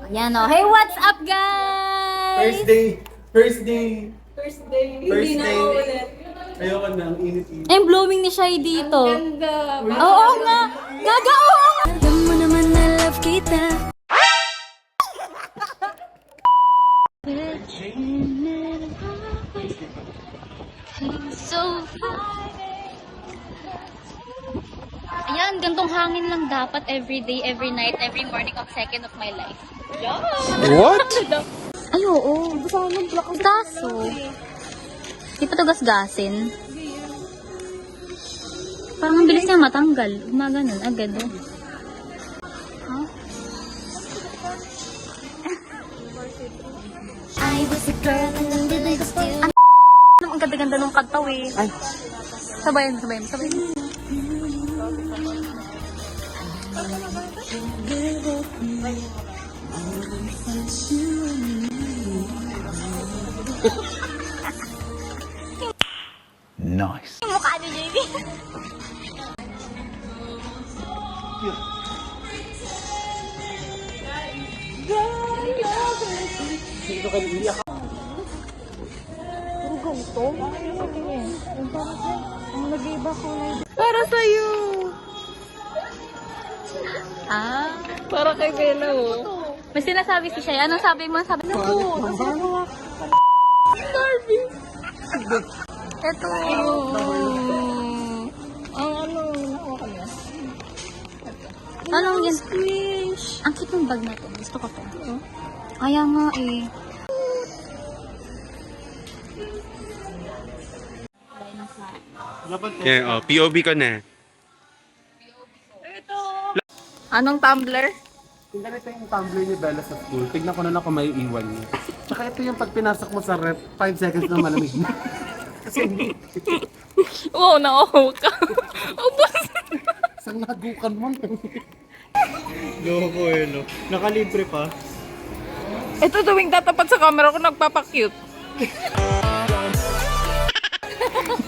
Ayan o. Hey, what's up, guys? First day. First day. First day. First Hindi na day. ako ulit. Ayoko na, ang init-init. Ay, blooming ni Shai dito. Ganda. Oo nga. Gaga, oo nga. Alam mo naman na love kita. So, ayan, gantong hangin lang dapat every day, every night, every morning of second of my life. What? Ay, oo. Kaso, di pa to gasgasin. Parang ang bilis niya matanggal. Gumaganon agad. Oh. Huh? I was a girl and then I still. Ang ganda-ganda nung kantaw eh. Ay. Sabayan. Nice. Yung mukha ni JB. Para sa'yo. Ah. Para kay Bella, oh. May sinasabi si Shai. Anong sabi mo? Sabi na po. Barbie. Ito. Ang ano, nakuha ka niya. Anong yan? Squish. Ang cute ng bag na to. Gusto ko to. Kaya nga eh. Yeah, oh, POV ko na. Anong tumbler? Tingnan ito yung tumbler ni Bella sa school. Tignan ko na lang kung may iwan niya. Tsaka ito yung pag pinasok mo sa rep, 5 seconds na malamig na. Kasi hindi. Oo, na-oh ka. Ubus. Isang nagukan mo. Loko eh, no? Nakalibre pa. Ito tuwing tatapat sa camera ko, nagpapakute.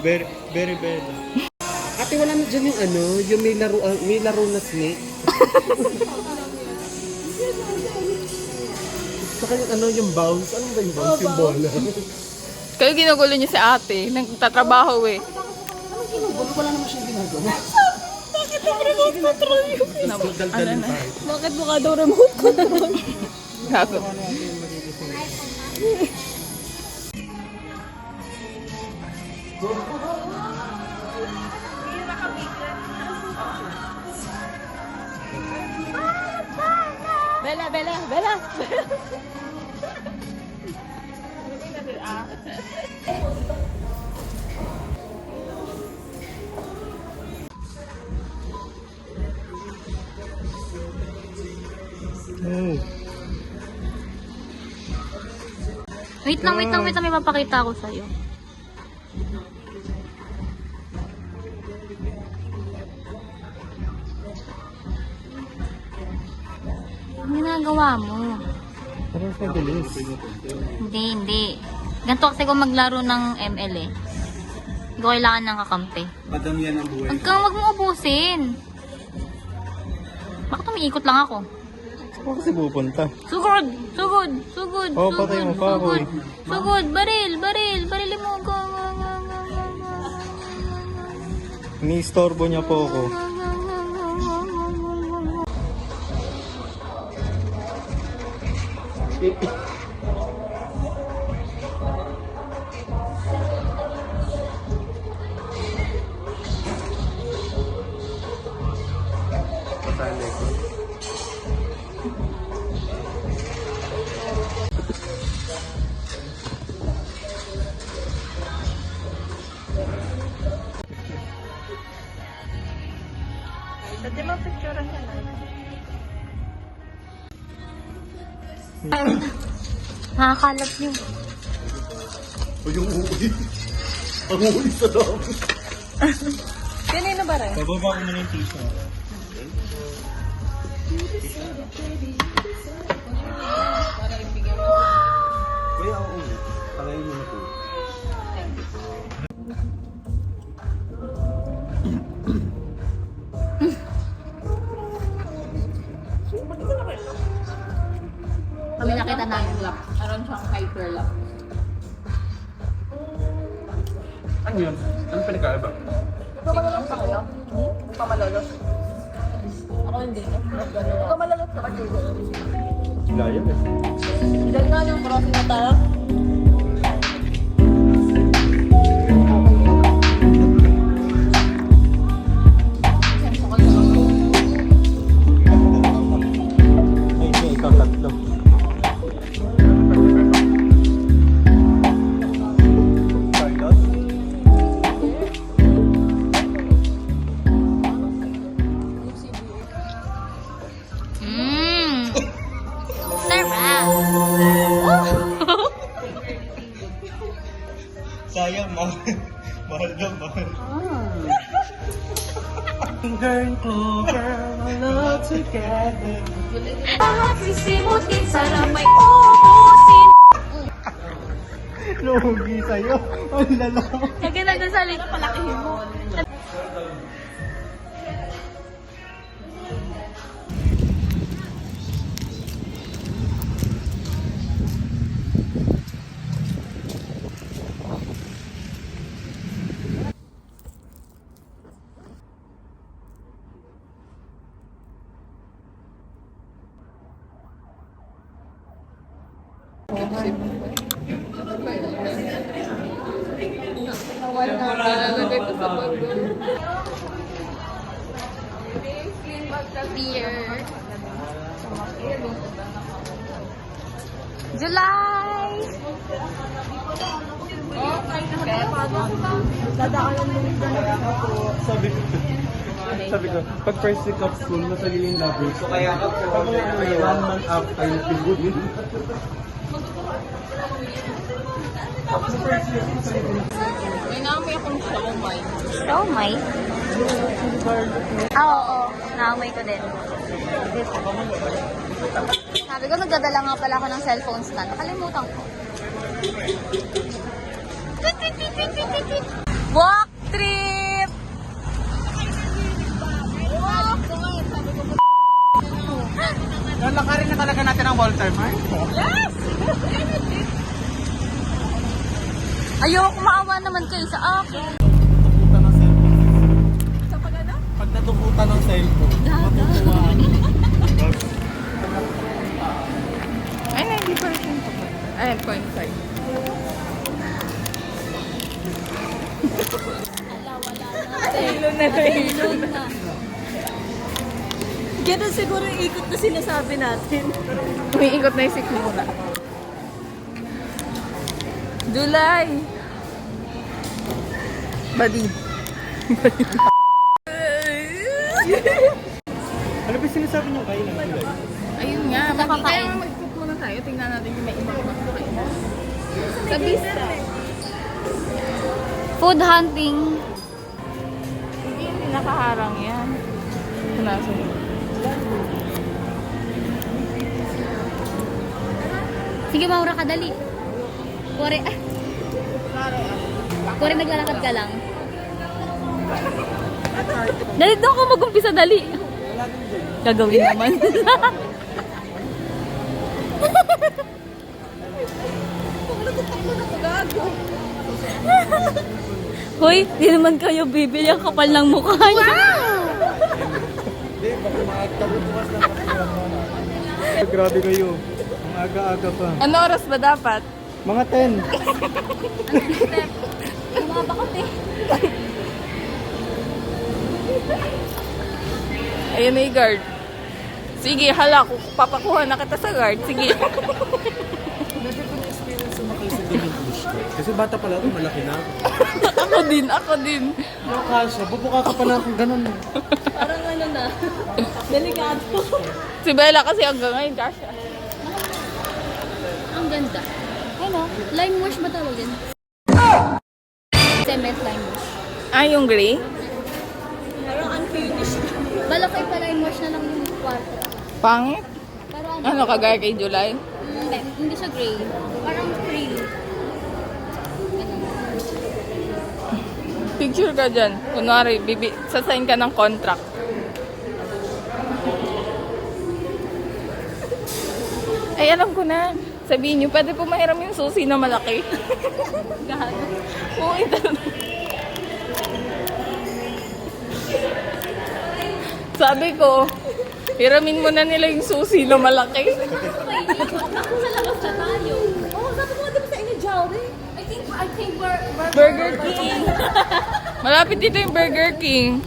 Very, very bella. Ate, wala na dyan yung ano, yung may laro na snake. Saka yung ano, yung bounce. Ano ba yung bounce? Yung bola. Kayo ginugulo niyo si ate, nagtatrabaho eh. Wala naman siyang ginagawa. Bakit ang remote control yun? Daldalin tayo. Bakit mukha daw remote control? Gago. Bella. Oh. Wait lang. May papakita ako sa'yo. Ang ginagawa mo. Parang sa bilis. Hindi. Ganito kasi kung maglaro ng ML eh. Hindi ko kailangan ng kakampi. Madamihan ang buhay. Wag mo ubusin. Bakit umiikot lang ako? Saan kasi pupunta? Sugod! Oh, patay mo pa ako eh. Sugod! Baril mo! Go! Ni-istorbo niya po ako. Dati mo picture niya lang. Nakakalat yun. O yung uwi. Ang uwi sa dami. Kanina ba rin? Pababa ko na ng t-shirt. Kuya, ako uwi. Palayin mo na po. nakita namin. Meron siyang hyperlap. Ano yun? Ano pinagkaiba? Pamalolot pa kayo? Pamalolot? Ako hindi. Pamalolot ka ba, Diego? Gaya eh. Diyan nga yung crossing na tayo. Ay, hindi, ikaw tatlo. Carlos? Mmm. Sarap. Sayang, mahal. Mahal daw, mahal. Finger and clover, my love together. Lahat sisimutin, sarap may uusin. Lugi sa'yo. Ang lala. Kaya nagsasalita palakihin mo. Lalagay ito sa bag. Beer. July! Sabi ko, pag first week of school, masagili yung lovers. So kaya ako, pag 1 month after, nag-good yun. May naamoy akong siomay. Siomay? Oo. Naamoy ko din. Sabi ko, nagdadala nga pala ako ng cellphone stand. Nakalimutan ko. Walk trip! Lalakarin na talaga natin ang Walter, Mark. Ayoko, maawa naman kayo sa akin. Dukutan ng cellphone. Sa pag ano? Pag natukutan ng cellphone. Matutuwaan. Ay, 90% pa ba? Ayan, 0.5. Ganun siguro yung ikot na sinasabi natin. Umiikot na yung sikmura. July! Badi. Ano ba sinasabi niyo kayo ng kulay? Ayun nga. Nakakain. Kaya mag-cook muna tayo. Tingnan natin kung may ibang kumakain. Sa vista. Food hunting. Hindi nakaharang yan. Nasa Sige, Maura ka, dali. Kore, Kore, naglalakad ka lang. Dali doon ako mag-umpisa, dali. Gagawin naman. Hoy, di naman kayo bibili ang kapal ng mukha niya. Grabe kayo. Ang aga-aga pa. ano oras ba dapat? Mga 10. Mga bakot eh. Ayun na yung guard. Sige, hala. Papakuha na kita sa guard. Sige. Never ko na-experience sumakay sa ganyan push cart. Kasi bata pala ako, malaki na ako. Ako din. Nakakasya, bubuka ka pala akong ganun. Parang ano na, delikado. Si Bella kasi hanggang ngayon, kasha. Ang ganda. Ano? Lime wash ba tawag yun? Cement lime wash. Ah, yung gray? Parang unfinished. Balakay pa lime wash na lang yung kwarto. Pangit? Pero Ano, kagaya kay July? hindi siya gray. Parang cream. Picture ka dyan. Kunwari, sasign ka ng contract. Ay, alam ko na. Sabihin niyo, pwede po mahiram yung susi na malaki. Gago. Oo, ito. Sabi ko, hiramin mo na nila yung susi na malaki. Sa labas na tayo. Oo, sabi ko, di ba sa inyo, Jory? I think Burger King. Malapit dito yung Burger King.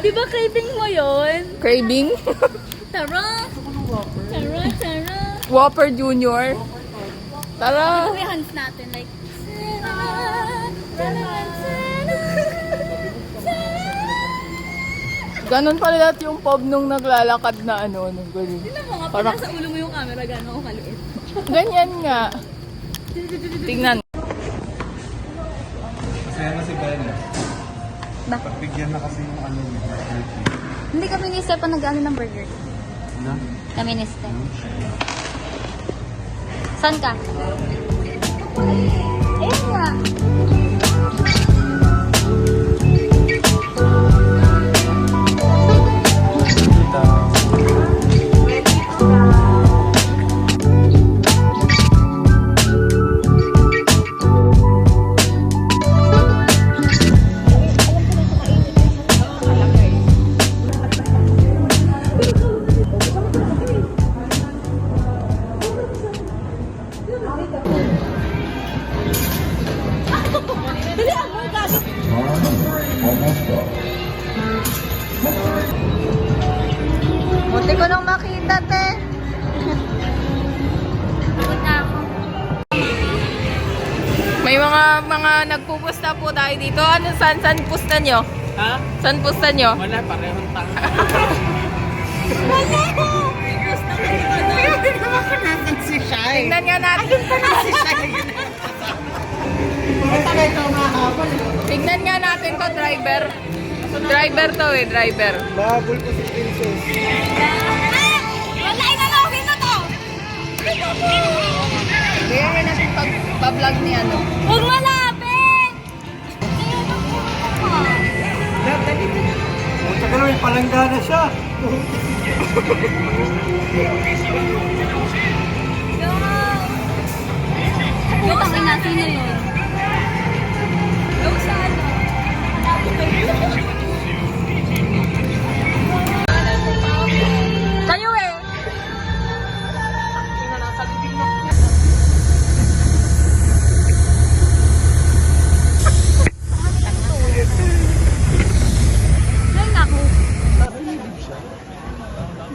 Di ba craving mo yun? Craving? Tara! Tara, tara! Whopper Junior. Tara. May hands natin, like... Ganon pala lahat yung pub nung naglalakad na ano. Nung ganun. Tignan mo nga, pag Parang- nasa ulo mo yung camera, gano'n ako kaliit. Ganyan nga. Tingnan. Masaya na si Ben. Ba? Pagbigyan na kasi yung ano yung Burger King. Hindi kami ni Steph nag-ano ng burger. Na? Kami ni Steph. Saan ka? Ayun nga. Buti ko nang makita, te. Pagod na ako. May mga nagpupusta po tayo dito. Ano, saan pusta nyo? Ha? Saan pusta nyo? Wala, parehong tanga. Tingnan nga natin. Tingnan nga natin to, driver. Driver to eh, driver. Bahabol ko si Princess. Wala, inalawin na to! Kaya natin pag-vlog ni ano. Huwag malapit! O, tsaka na may palanggana siya. Yung tangin na, sino yun? Yung sa ano? Kayo eh! Ay, naku.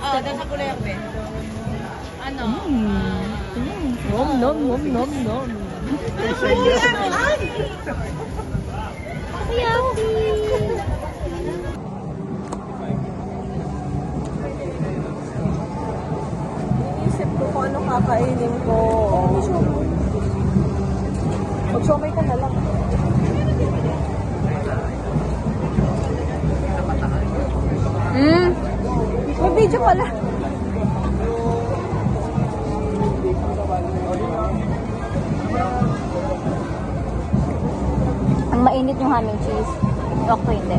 Oh, nasa kulay ako eh. Ano? Nom, nom, nom, nom, nom. Isip ko kung ano kakainin ko. Mag-siomay ka na lang. May video pala. Ang mainit yung ham and cheese. Yok ko hindi.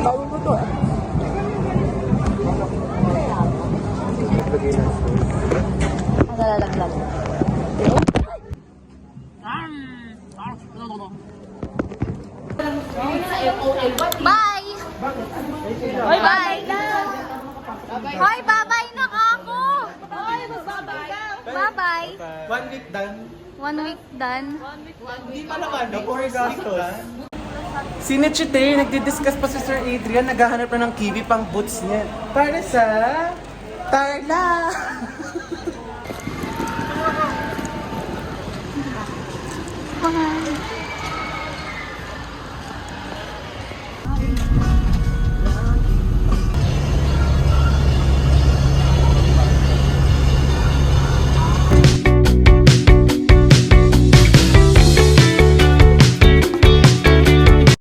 Bawal ko to eh. Ang nalalaglag. Bye! Bye! Bye! Hoy, bye-bye na ako! Bye-bye! 1 week done. 1 week done. Hindi pa naman. Before gastos. Si Nichite, nagdi-discuss pa si Sir Adrian, naghahanap na ng kiwi pang boots niya. Para sa... Tarla! Bye!